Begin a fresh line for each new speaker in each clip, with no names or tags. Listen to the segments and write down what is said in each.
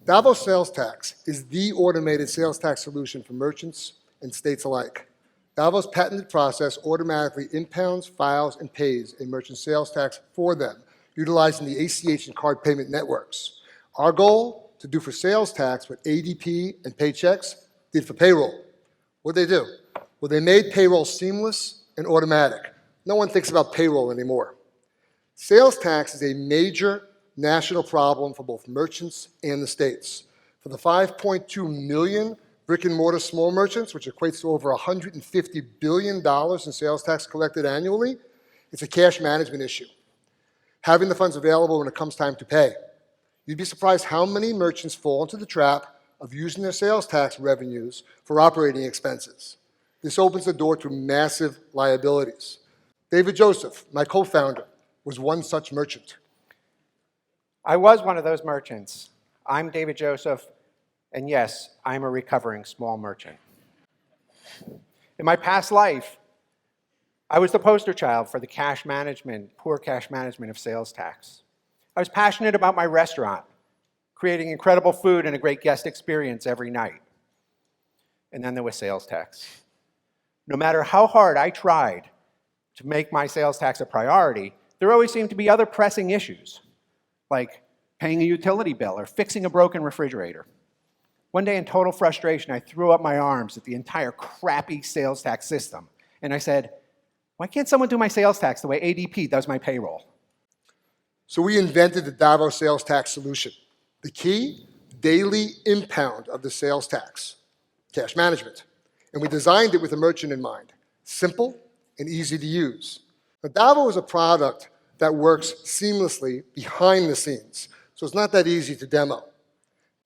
DAVO sales tax is the automated sales tax solution for merchants and states alike. DAVO's patented process automatically impounds, files, and pays a merchant sales tax for them, utilizing the ACH and card payment networks. Our goal, to do for sales tax what ADP and Paychex did for payroll. What'd they do? Well, they made payroll seamless and automatic. No one thinks about payroll anymore. Sales tax is a major national problem for both merchants and the states. For the 5.2 million brick-and-mortar small merchants, which equates to over $150 billion in sales tax collected annually, it's a cash management issue. Having the funds available when it comes time to pay. You'd be surprised how many merchants fall into the trap of using their sales tax revenues for operating expenses. This opens the door to massive liabilities. David Joseph, my co-founder, was one such merchant.
I was one of those merchants. I'm David Joseph, and yes, I'm a recovering small merchant. In my past life, I was the poster child for the poor cash management of sales tax. I was passionate about my restaurant, creating incredible food and a great guest experience every night. And then there was sales tax. No matter how hard I tried to make my sales tax a priority, there always seemed to be other pressing issues, like paying a utility bill or fixing a broken refrigerator. One day, in total frustration, I threw up my arms at the entire crappy sales tax system, and I said, why can't someone do my sales tax the way ADP does my payroll?
So we invented the DAVO sales tax solution. The key, daily impound of the sales tax, cash management. And we designed it with the merchant in mind, simple and easy to use. Now, DAVO is a product that works seamlessly behind the scenes, so it's not that easy to demo.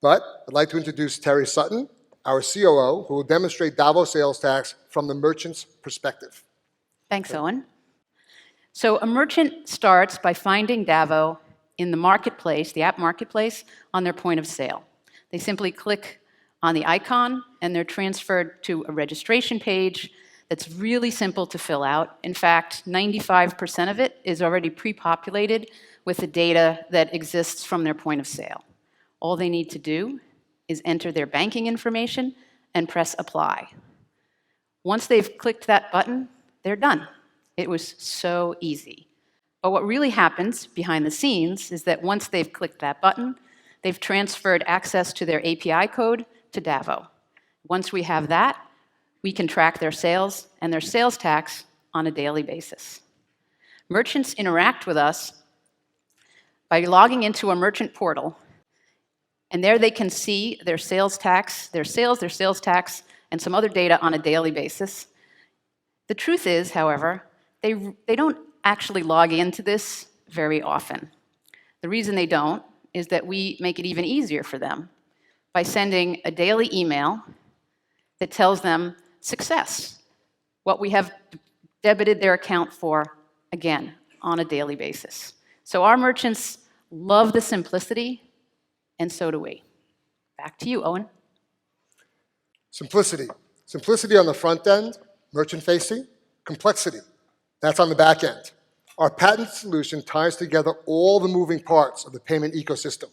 But I'd like to introduce Terry Sutton, our COO, who will demonstrate DAVO sales tax from the merchant's perspective.
Thanks, Owen. So a merchant starts by finding DAVO in the marketplace, the app marketplace, on their point of sale. They simply click on the icon and they're transferred to a registration page that's really simple to fill out. In fact, 95% of it is already pre-populated with the data that exists from their point of sale. All they need to do is enter their banking information and press apply. Once they've clicked that button, they're done. It was so easy. But what really happens behind the scenes is that once they've clicked that button, they've transferred access to their API code to DAVO. Once we have that, we can track their sales and their sales tax on a daily basis. Merchants interact with us by logging into a merchant portal, and there they can see their sales tax, their sales tax, and some other data on a daily basis. The truth is, however, they don't actually log into this very often. The reason they don't is that we make it even easier for them by sending a daily email that tells them success, what we have debited their account for, again, on a daily basis. So our merchants love the simplicity, and so do we. Back to you, Owen.
Simplicity. Simplicity on the front end, merchant-facing. Complexity. That's on the back end. Our patent solution ties together all the moving parts of the payment ecosystem,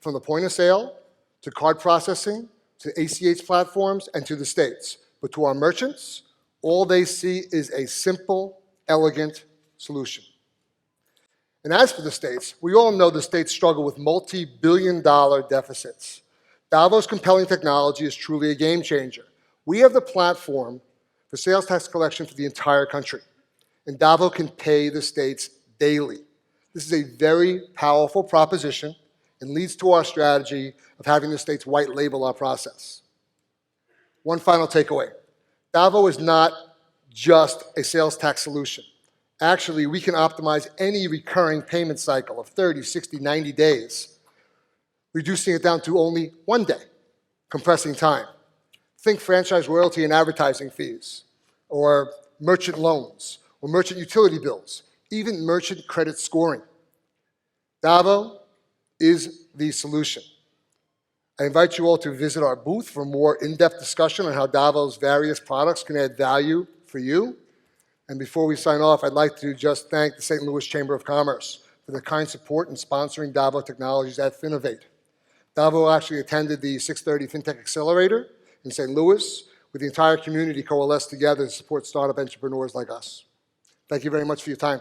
from the point of sale to card processing to ACH platforms and to the states. But to our merchants, all they see is a simple, elegant solution. And as for the states, we all know the states struggle with multi-billion-dollar deficits. DAVO's compelling technology is truly a game changer. We have the platform for sales tax collection for the entire country, and DAVO can pay the states daily. This is a very powerful proposition and leads to our strategy of having the states white label our process. One final takeaway. DAVO is not just a sales tax solution. Actually, we can optimize any recurring payment cycle of 30, 60, 90 days, reducing it down to only 1 day, compressing time. Think franchise royalty and advertising fees, or merchant loans, or merchant utility bills, even merchant credit scoring. DAVO is the solution. I invite you all to visit our booth for more in-depth discussion on how DAVO's various products can add value for you. And before we sign off, I'd like to just thank the St. Louis Chamber of Commerce for their kind support in sponsoring DAVO Technologies at Finovate. DAVO actually attended the 630 FinTech Accelerator in St. Louis, where the entire community coalesced together to support startup entrepreneurs like us. Thank you very much for your time.